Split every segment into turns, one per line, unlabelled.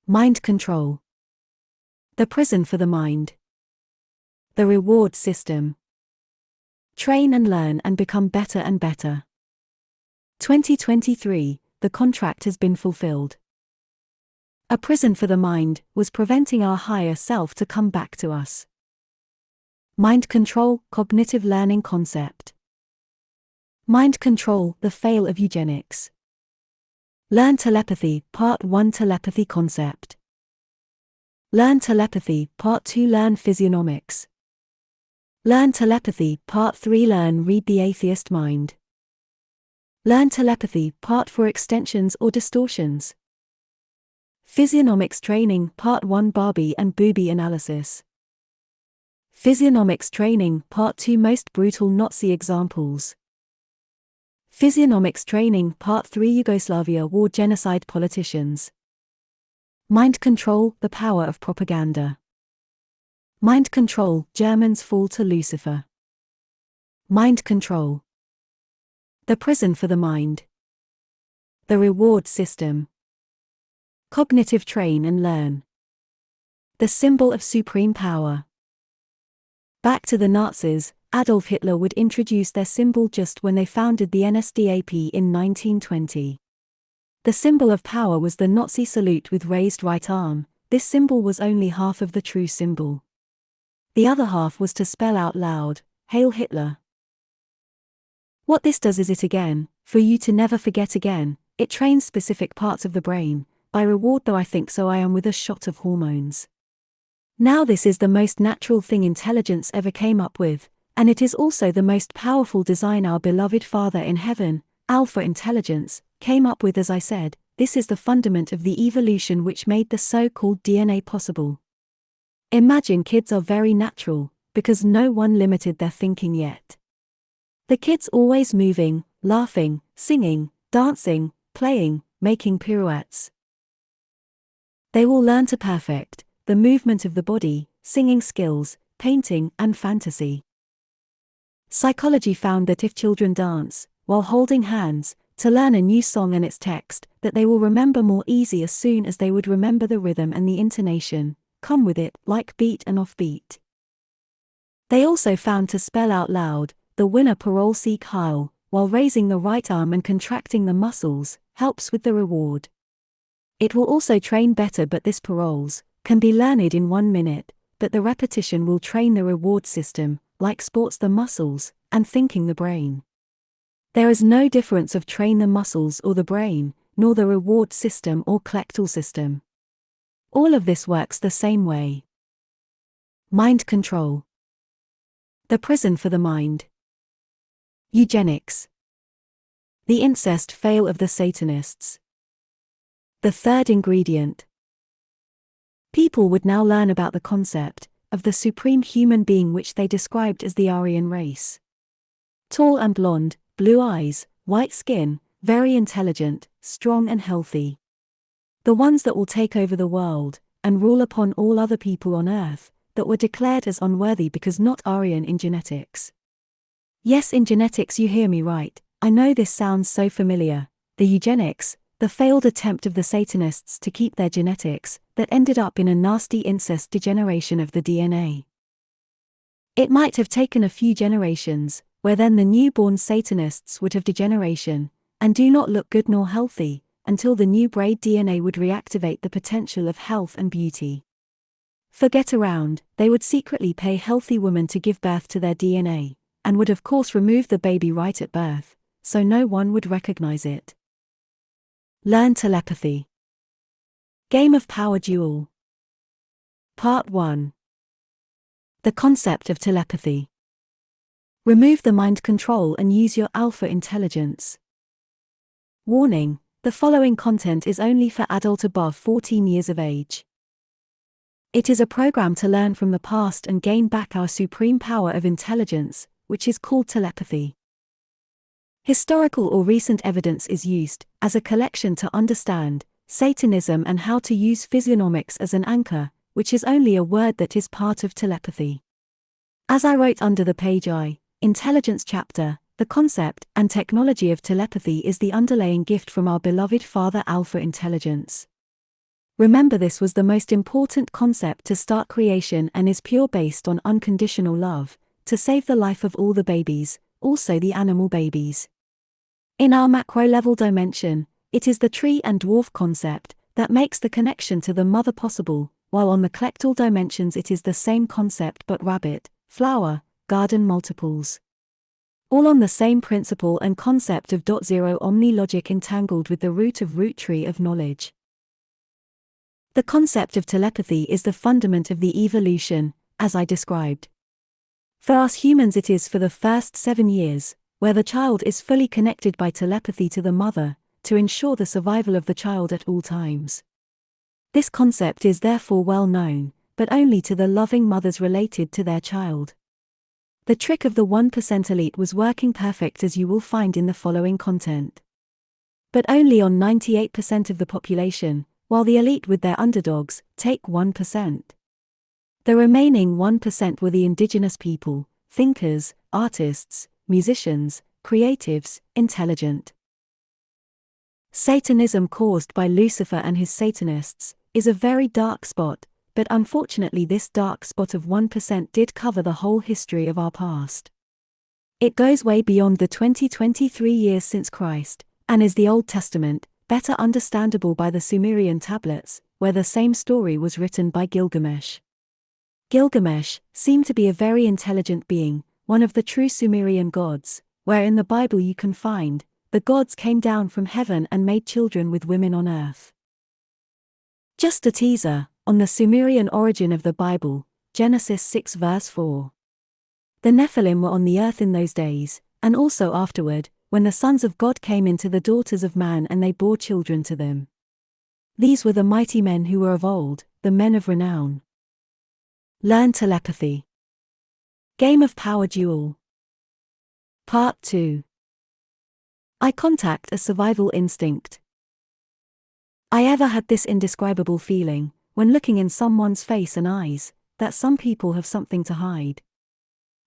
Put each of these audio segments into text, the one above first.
Mind control. The prison for the mind. The reward system. Train and learn and become better and better. 2023, the contract has been fulfilled. A prison for the mind was preventing our higher self to come back to us. Mind control, cognitive learning concept. Mind control, the fail of eugenics. Learn telepathy, Part 1 Telepathy concept. Learn telepathy, Part 2 Learn physiognomics. Learn telepathy, Part 3 Learn read the atheist mind. Learn telepathy, Part 4 Extensions or distortions. Physiognomics training, Part 1 Barbie and Bubi analysis. Physiognomics training, Part 2 Most brutal Nazi examples. Physiognomics training, Part 3 Yugoslavia war genocide politicians. Mind control, the power of propaganda. Mind control, Germans fall to Lucifer. Mind control. The prison for the mind. The reward system. Cognitive train and learn. The symbol of supreme power. Back to the Nazis, Adolf Hitler would introduce their symbol just when they founded the NSDAP in 1920. The symbol of power was the Nazi salute with raised right arm. This symbol was only half of the true symbol. The other half was to spell out loud, "Hail Hitler." What this does is it again, for you to never forget again, it trains specific parts of the brain, by reward though I think so I am with a shot of hormones. Now this is the most natural thing intelligence ever came up with, and it is also the most powerful design our beloved Father in heaven, Alpha Intelligence, came up with. As I said, this is the fundament of the evolution which made the so-called DNA possible. Imagine kids are very natural, because no one limited their thinking yet. The kids always moving, laughing, singing, dancing, playing, making pirouettes. They will learn to perfect the movement of the body, singing skills, painting, and fantasy. Psychology found that if children dance, while holding hands, to learn a new song and its text, that they will remember more easy as soon as they would remember the rhythm and the intonation, come with it, like beat and offbeat. They also found to spell out loud, the winner parole seek Heil, while raising the right arm and contracting the muscles, helps with the reward. It will also train better, but this paroles can be learned in 1 minute, but the repetition will train the reward system, like sports the muscles, and thinking the brain. There is no difference of train the muscles or the brain, nor the reward system or collectal system. All of this works the same way. Mind control. The prison for the mind. Eugenics. The incest fail of the Satanists. The third ingredient. People would now learn about the concept of the supreme human being which they described as the Aryan race. Tall and blonde, blue eyes, white skin, very intelligent, strong and healthy. The ones that will take over the world, and rule upon all other people on earth, that were declared as unworthy because not Aryan in genetics. Yes, in genetics, you hear me right. I know this sounds so familiar. The eugenics, the failed attempt of the Satanists to keep their genetics, that ended up in a nasty incest degeneration of the DNA. It might have taken a few generations, where then the newborn Satanists would have degeneration, and do not look good nor healthy, until the new braid DNA would reactivate the potential of health and beauty. Forget around, they would secretly pay healthy women to give birth to their DNA, and would of course remove the baby right at birth, so no one would recognize it. Learn telepathy. Game of Power Duel. Part 1. The concept of telepathy. Remove the mind control and use your alpha intelligence. Warning: the following content is only for adult above 14 years of age. It is a program to learn from the past and gain back our supreme power of intelligence, which is called telepathy. Historical or recent evidence is used as a collection to understand Satanism and how to use physiognomics as an anchor, which is only a word that is part of telepathy. As I wrote under the page Intelligence chapter, the concept and technology of telepathy is the underlying gift from our beloved Father Alpha Intelligence. Remember, this was the most important concept to start creation and is pure based on unconditional love, to save the life of all the babies, also the animal babies. In our macro-level dimension, it is the tree and dwarf concept that makes the connection to the mother possible, while on the collectal dimensions it is the same concept but rabbit, flower, garden multiples. All on the same principle and concept of .0 omni logic entangled with the root of root tree of knowledge. The concept of telepathy is the fundament of the evolution, as I described. For us humans it is for the first 7 years, where the child is fully connected by telepathy to the mother, to ensure the survival of the child at all times. This concept is therefore well known, but only to the loving mothers related to their child. The trick of the 1% elite was working perfect, as you will find in the following content. But only on 98% of the population, while the elite with their underdogs take 1%. The remaining 1% were the indigenous people, thinkers, artists, musicians, creatives, intelligent. Satanism caused by Lucifer and his Satanists is a very dark spot, but unfortunately this dark spot of 1% did cover the whole history of our past. It goes way beyond the 2023 years since Christ, and is the Old Testament, better understandable by the Sumerian tablets, where the same story was written by Gilgamesh. Gilgamesh seemed to be a very intelligent being, one of the true Sumerian gods, where in the Bible you can find, the gods came down from heaven and made children with women on earth. Just a teaser, on the Sumerian origin of the Bible, Genesis 6 verse 4. The Nephilim were on the earth in those days, and also afterward, when the sons of God came into the daughters of man and they bore children to them. These were the mighty men who were of old, the men of renown. Learn telepathy. Game of Power Duel. Part 2. Eye contact as survival instinct. I ever had this indescribable feeling, when looking in someone's face and eyes, that some people have something to hide.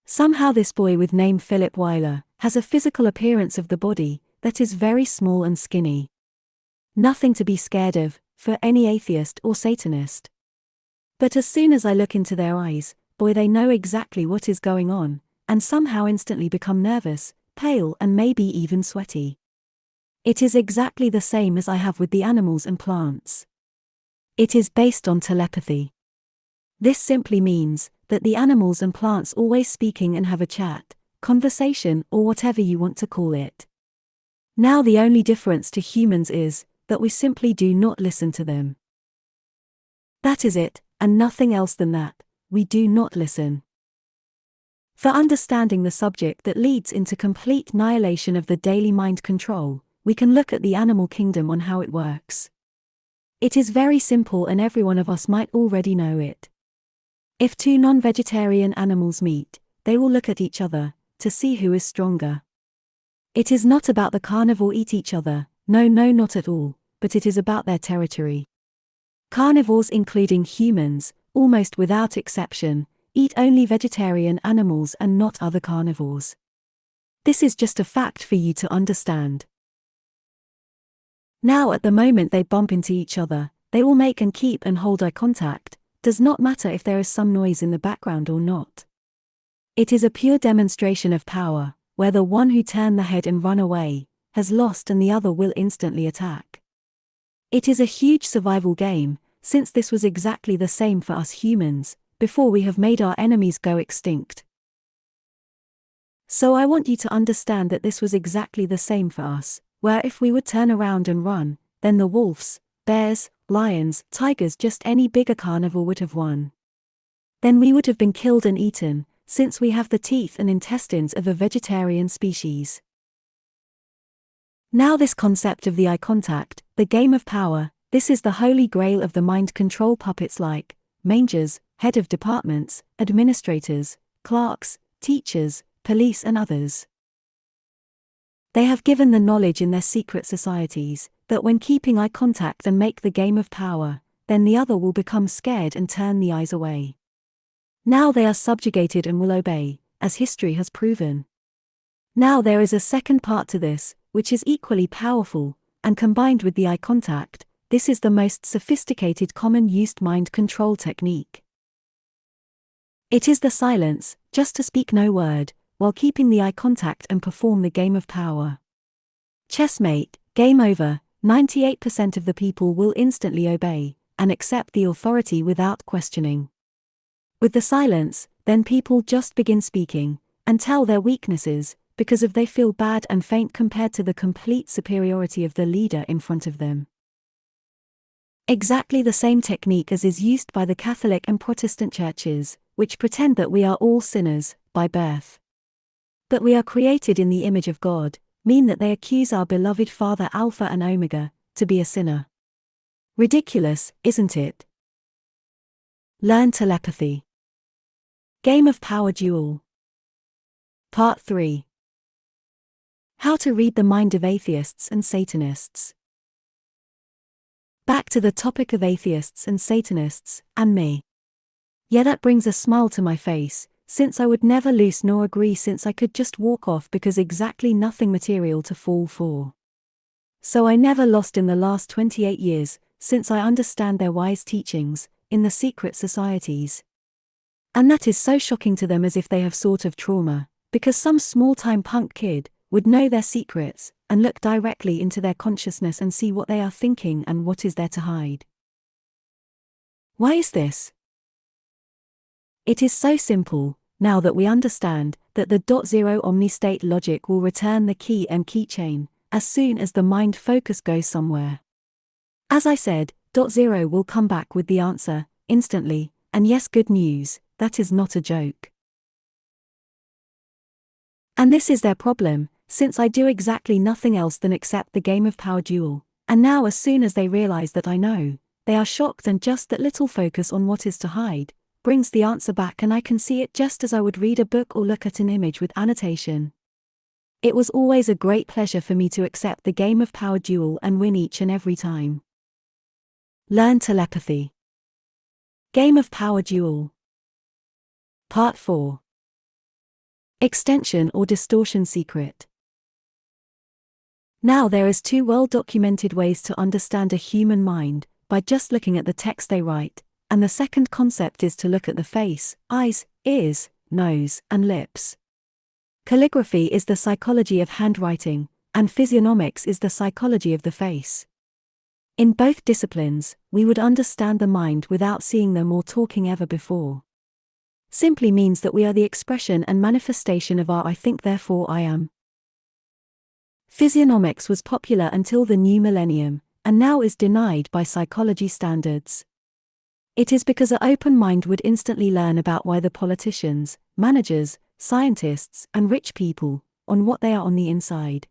Somehow this boy with name Philip Weiler has a physical appearance of the body that is very small and skinny. Nothing to be scared of, for any atheist or Satanist. But as soon as I look into their eyes, boy, they know exactly what is going on, and somehow instantly become nervous, pale and maybe even sweaty. It is exactly the same as I have with the animals and plants. It is based on telepathy. This simply means that the animals and plants always speaking and have a chat, conversation or whatever you want to call it. Now the only difference to humans is that we simply do not listen to them. That is it, and nothing else than that, we do not listen. For understanding the subject that leads into complete annihilation of the daily mind control, we can look at the animal kingdom on how it works. It is very simple and every one of us might already know it. If two non-vegetarian animals meet, they will look at each other to see who is stronger. It is not about the carnivore eat each other, no, not at all, but it is about their territory. Carnivores, including humans, almost without exception, eat only vegetarian animals and not other carnivores. This is just a fact for you to understand. Now at the moment they bump into each other, they will make and keep and hold eye contact, does not matter if there is some noise in the background or not. It is a pure demonstration of power, where the one who turned the head and run away, has lost and the other will instantly attack. It is a huge survival game, since this was exactly the same for us humans, before we have made our enemies go extinct. So I want you to understand that this was exactly the same for us, where if we would turn around and run, then the wolves, bears, lions, tigers, just any bigger carnivore would have won. Then we would have been killed and eaten, since we have the teeth and intestines of a vegetarian species. Now this concept of the eye contact, the game of power, this is the holy grail of the mind control puppets like mangers, head of departments, administrators, clerks, teachers, police and others. They have given the knowledge in their secret societies, that when keeping eye contact and make the game of power, then the other will become scared and turn the eyes away. Now they are subjugated and will obey, as history has proven. Now there is a second part to this, which is equally powerful, and combined with the eye contact, this is the most sophisticated common used mind control technique. It is the silence, just to speak no word, while keeping the eye contact and perform the game of power. Chessmate, game over, 98% of the people will instantly obey, and accept the authority without questioning. With the silence, then people just begin speaking, and tell their weaknesses, because they feel bad and faint compared to the complete superiority of the leader in front of them. Exactly the same technique as is used by the Catholic and Protestant churches, which pretend that we are all sinners, by birth. That we are created in the image of God, mean that they accuse our beloved Father Alpha and Omega, to be a sinner. Ridiculous, isn't it? Learn telepathy. Game of Power Duel. Part 3. How to read the mind of atheists and Satanists. Back to the topic of atheists and Satanists, and me. Yeah, that brings a smile to my face, since I would never lose nor agree, since I could just walk off because exactly nothing material to fall for. So I never lost in the last 28 years, since I understand their wise teachings, in the secret societies. And that is so shocking to them, as if they have sort of trauma, because some small-time punk kid would know their secrets, and look directly into their consciousness and see what they are thinking and what is there to hide. Why is this? It is so simple, now that we understand that the .0 omni-state logic will return the key and keychain, as soon as the mind focus goes somewhere. As I said, .0 will come back with the answer, instantly, and yes, good news, that is not a joke. And this is their problem, since I do exactly nothing else than accept the game of power duel, and now as soon as they realize that I know, they are shocked, and just that little focus on what is to hide brings the answer back, and I can see it just as I would read a book or look at an image with annotation. It was always a great pleasure for me to accept the game of power duel and win each and every time. Learn telepathy. Game of Power Duel. Part 4. Extension or distortion secret. Now there is 2 well-documented ways to understand a human mind, by just looking at the text they write, and the second concept is to look at the face, eyes, ears, nose, and lips. Calligraphy is the psychology of handwriting, and physiognomics is the psychology of the face. In both disciplines, we would understand the mind without seeing them or talking ever before. Simply means that we are the expression and manifestation of our I think therefore I am. Physiognomics was popular until the new millennium, and now is denied by psychology standards. It is because an open mind would instantly learn about why the politicians, managers, scientists, and rich people, on what they are on the inside.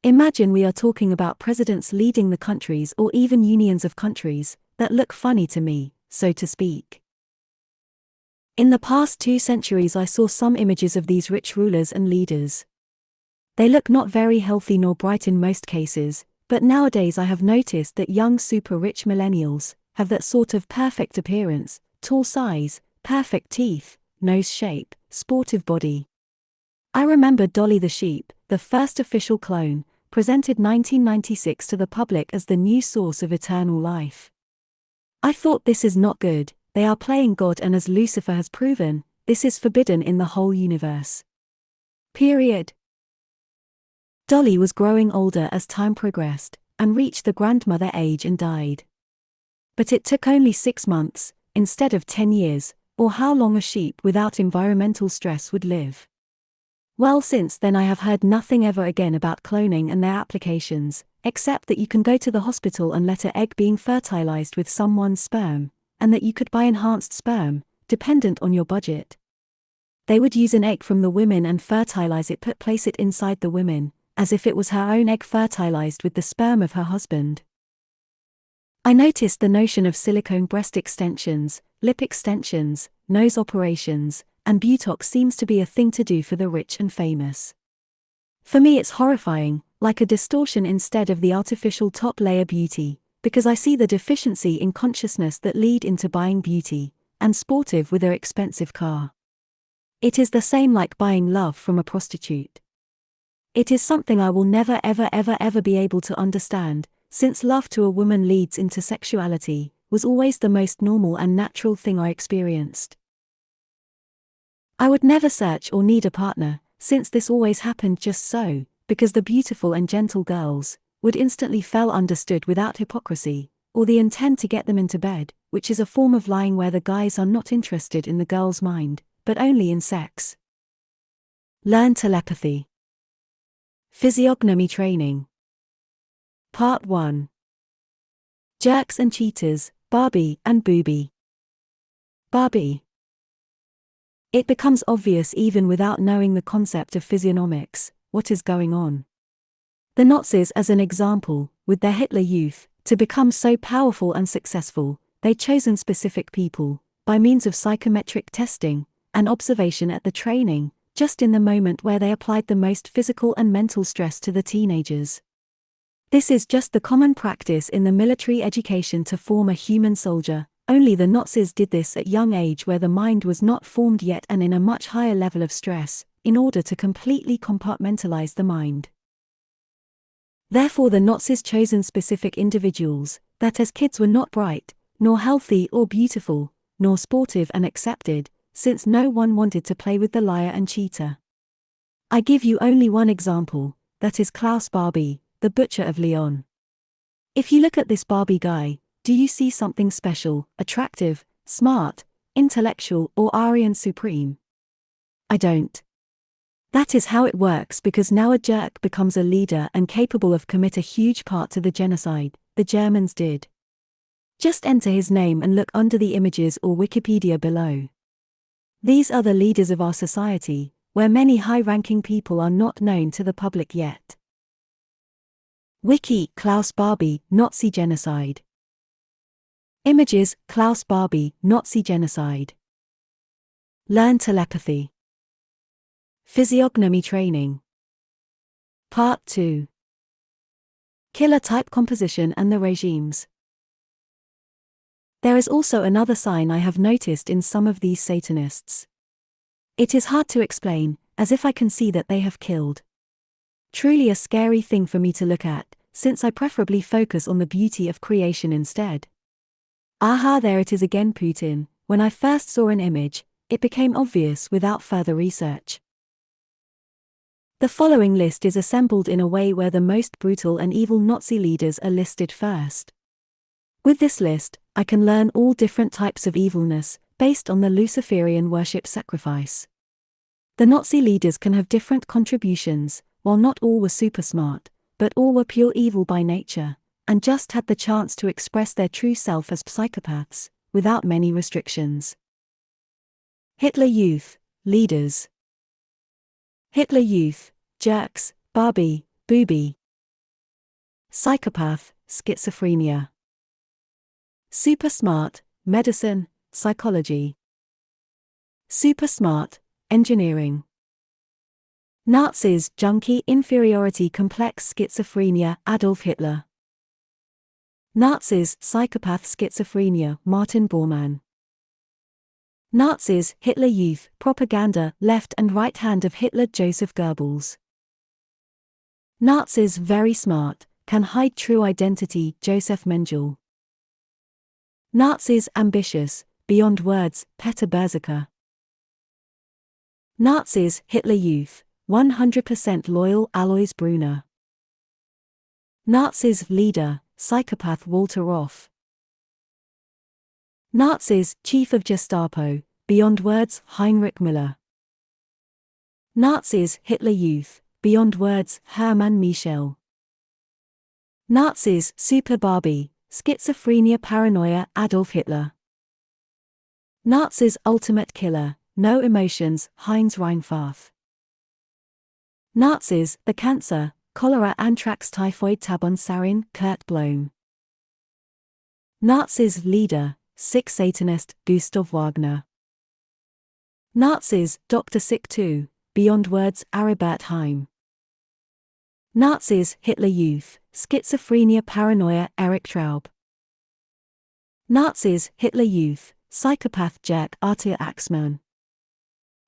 Imagine we are talking about presidents leading the countries or even unions of countries, that look funny to me, so to speak. In the past 2 centuries I saw some images of these rich rulers and leaders. They look not very healthy nor bright in most cases, but nowadays I have noticed that young super-rich millennials have that sort of perfect appearance, tall size, perfect teeth, nose shape, sportive body. I remember Dolly the sheep, the first official clone, presented 1996 to the public as the new source of eternal life. I thought this is not good, they are playing God, and as Lucifer has proven, this is forbidden in the whole universe. Period. Dolly was growing older as time progressed, and reached the grandmother age and died. But it took only 6 months, instead of 10 years, or how long a sheep without environmental stress would live. Well, since then I have heard nothing ever again about cloning and their applications, except that you can go to the hospital and let an egg being fertilized with someone's sperm, and that you could buy enhanced sperm, dependent on your budget. They would use an egg from the women and fertilize it, place it inside the women, as if it was her own egg fertilized with the sperm of her husband. I noticed the notion of silicone breast extensions, lip extensions, nose operations, and Botox seems to be a thing to do for the rich and famous. For me it's horrifying, like a distortion instead of the artificial top layer beauty, because I see the deficiency in consciousness that lead into buying beauty, and sportive with their expensive car. It is the same like buying love from a prostitute. It is something I will never ever ever ever be able to understand, since love to a woman leads into sexuality, was always the most normal and natural thing I experienced. I would never search or need a partner, since this always happened just so, because the beautiful and gentle girls would instantly feel understood without hypocrisy, or the intent to get them into bed, which is a form of lying where the guys are not interested in the girl's mind, but only in sex. Learn telepathy. Physiognomy training. Part 1. Jerks and cheaters, Barbie and Bubi. Barbie. It becomes obvious even without knowing the concept of physiognomics, what is going on. The Nazis, as an example, with their Hitler Youth, to become so powerful and successful, they'd chosen specific people, by means of psychometric testing, and observation at the training, just in the moment where they applied the most physical and mental stress to the teenagers. This is just the common practice in the military education to form a human soldier, only the Nazis did this at young age where the mind was not formed yet and in a much higher level of stress, in order to completely compartmentalize the mind. Therefore the Nazis chosen specific individuals, that as kids were not bright, nor healthy or beautiful, nor sportive and accepted, since no one wanted to play with the liar and cheater. I give you only one example, that is Klaus Barbie, the butcher of Lyon. If you look at this Barbie guy, do you see something special, attractive, smart, intellectual or Aryan supreme? I don't. That is how it works because now a jerk becomes a leader and capable of commit a huge part to the genocide, the Germans did. Just enter his name and look under the images or Wikipedia below. These are the leaders of our society, where many high-ranking people are not known to the public yet. Wiki, Klaus Barbie, Nazi genocide. Images, Klaus Barbie, Nazi genocide. Learn telepathy. Physiognomy training. Part 2. Killer type composition and the regimes. There is also another sign I have noticed in some of these Satanists. It is hard to explain, as if I can see that they have killed. Truly a scary thing for me to look at, since I preferably focus on the beauty of creation instead. Aha, there it is again, Putin. When I first saw an image, it became obvious without further research. The following list is assembled in a way where the most brutal and evil Nazi leaders are listed first. With this list, I can learn all different types of evilness, based on the Luciferian worship sacrifice. The Nazi leaders can have different contributions, while not all were super smart, but all were pure evil by nature, and just had the chance to express their true self as psychopaths, without many restrictions. Hitler Youth, leaders. Hitler Youth, jerks, Barbie, Bubi. Psychopath, schizophrenia. Super smart, medicine, psychology. Super smart, engineering. Nazis, junkie, inferiority complex, schizophrenia, Adolf Hitler. Nazis, psychopath, schizophrenia, Martin Bormann. Nazis, Hitler Youth, propaganda, left and right hand of Hitler, Joseph Goebbels. Nazis, very smart, can hide true identity, Joseph Mengele. Nazis, ambitious, beyond words, Peter Berserker. Nazis, Hitler Youth, 100% loyal, Alois Brunner. Nazis, leader, psychopath, Walter Roth. Nazis, chief of Gestapo, beyond words, Heinrich Müller. Nazis, Hitler Youth, beyond words, Hermann Michel. Nazis, super Barbie, schizophrenia, paranoia, Adolf Hitler. Nazis, ultimate killer, no emotions, Heinz Reinfarth. Nazis, the cancer, cholera, anthrax, typhoid, tabon, sarin, Kurt Blohm. Nazis, leader, sick Satanist, Gustav Wagner. Nazis, Dr. Sick 2, beyond words, Aribert Heim. Nazis, Hitler Youth, schizophrenia, paranoia, Eric Traub. Nazis, Hitler Youth, psychopath, jerk, Arthur Axmann.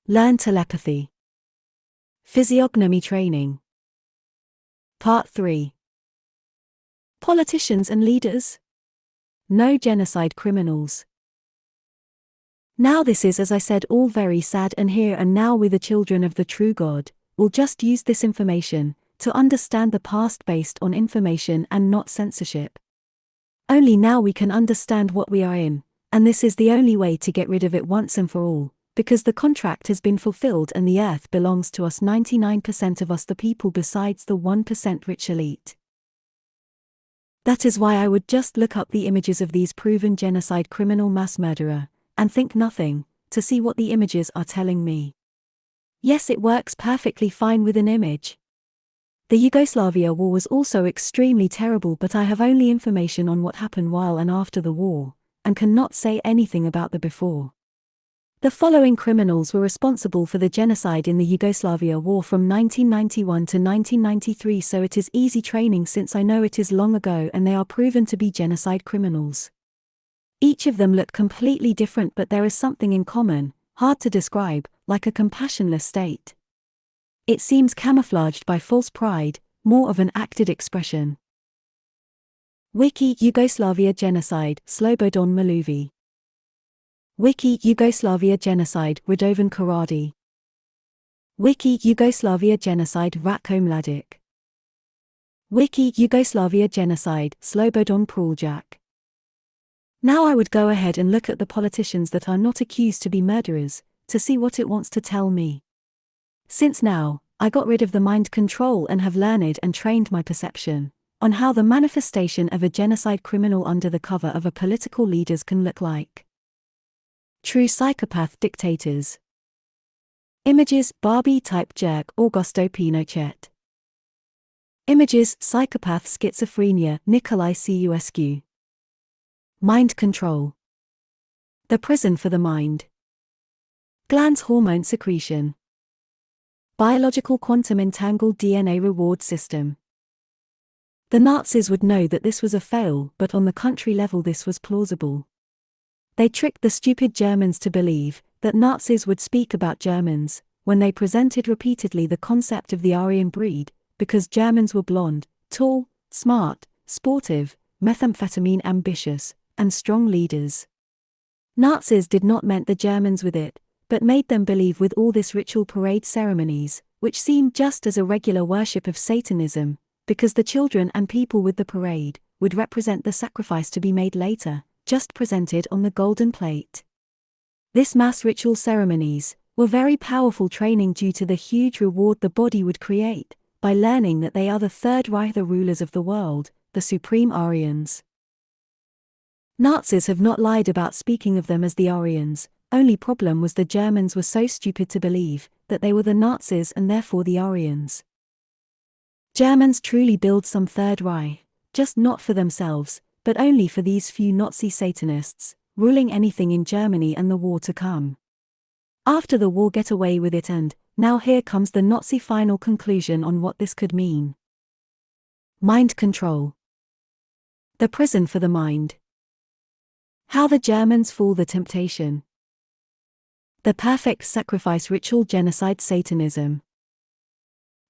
Learn telepathy. Physiognomy training. Part 3. Politicians and leaders? No genocide criminals. Now this is, as I said, all very sad, and here and now we, the children of the true God, will just use this information to understand the past based on information and not censorship. Only now we can understand what we are in, and this is the only way to get rid of it once and for all, because the contract has been fulfilled and the earth belongs to us, 99% of us the people, besides the 1% rich elite. That is why I would just look up the images of these proven genocide criminal mass murderer, and think nothing, to see what the images are telling me. Yes, it works perfectly fine with an image. The Yugoslavia war was also extremely terrible, but I have only information on what happened while and after the war, and cannot say anything about the before. The following criminals were responsible for the genocide in the Yugoslavia war from 1991 to 1993, so it is easy training since I know it is long ago and they are proven to be genocide criminals. Each of them look completely different, but there is something in common, hard to describe, like a compassionless state. It seems camouflaged by false pride, more of an acted expression. Wiki Yugoslavia genocide, Slobodan Milovi. Wiki Yugoslavia genocide, Radovan Karadzic. Wiki Yugoslavia genocide, Ratko Mladic. Wiki Yugoslavia genocide, Slobodan Praljak. Now I would go ahead and look at the politicians that are not accused to be murderers, to see what it wants to tell me. Since now, I got rid of the mind control and have learned and trained my perception on how the manifestation of a genocide criminal under the cover of a political leaders can look like. True psychopath dictators. Images: Barbie type jerk Augusto Pinochet. Images: psychopath schizophrenia Nicolae Ceausescu. Mind control. The prison for the mind. Glands hormone secretion. Biological quantum entangled DNA reward system. The Nazis would know that this was a fail, but on the country level this was plausible. They tricked the stupid Germans to believe that Nazis would speak about Germans, when they presented repeatedly the concept of the Aryan breed, because Germans were blonde, tall, smart, sportive, methamphetamine ambitious, and strong leaders. Nazis did not meant the Germans with it, but made them believe with all this ritual parade ceremonies, which seemed just as a regular worship of Satanism, because the children and people with the parade would represent the sacrifice to be made later, just presented on the golden plate. This mass ritual ceremonies were very powerful training due to the huge reward the body would create, by learning that they are the Third Reich, the rulers of the world, the supreme Aryans. Nazis have not lied about speaking of them as the Aryans, only problem was the Germans were so stupid to believe that they were the Nazis and therefore the Aryans. Germans truly build some Third Reich, just not for themselves, but only for these few Nazi Satanists, ruling anything in Germany and the war to come. After the war get away with it, and now here comes the Nazi final conclusion on what this could mean. Mind control. The prison for the mind. How the Germans fool the temptation. The perfect sacrifice ritual genocide Satanism.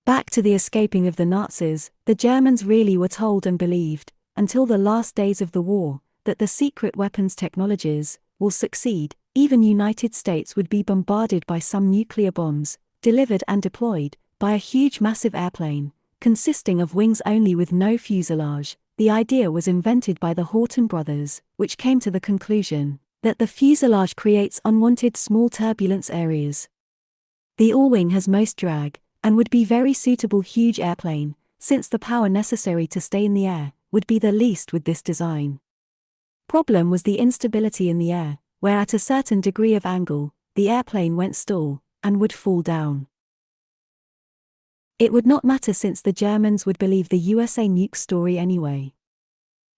Back to the escaping of the Nazis, the Germans really were told and believed, until the last days of the war, that the secret weapons technologies will succeed. Even United States would be bombarded by some nuclear bombs, delivered and deployed, by a huge massive airplane, consisting of wings only with no fuselage. The idea was invented by the Horton brothers, which came to the conclusion that the fuselage creates unwanted small turbulence areas. The all-wing has most drag, and would be very suitable huge airplane, since the power necessary to stay in the air would be the least with this design. Problem was the instability in the air, where at a certain degree of angle, the airplane went stall, and would fall down. It would not matter since the Germans would believe the USA nuke story anyway.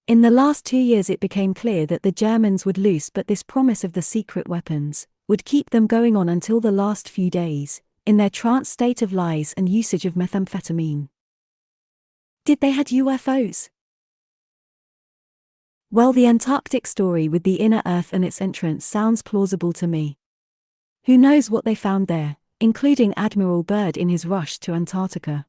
In the last 2 years it became clear that the Germans would lose, but this promise of the secret weapons would keep them going on until the last few days, in their trance state of lies and usage of methamphetamine. Did they had UFOs? Well, the Antarctic story with the inner Earth and its entrance sounds plausible to me. Who knows what they found there, including Admiral Byrd in his rush to Antarctica.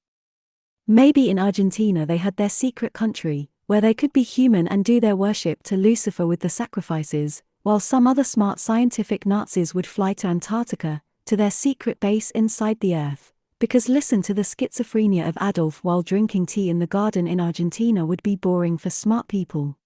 Maybe in Argentina they had their secret country, where they could be human and do their worship to Lucifer with the sacrifices, while some other smart scientific Nazis would fly to Antarctica, to their secret base inside the Earth. Because listen to the schizophrenia of Adolf while drinking tea in the garden in Argentina would be boring for smart people.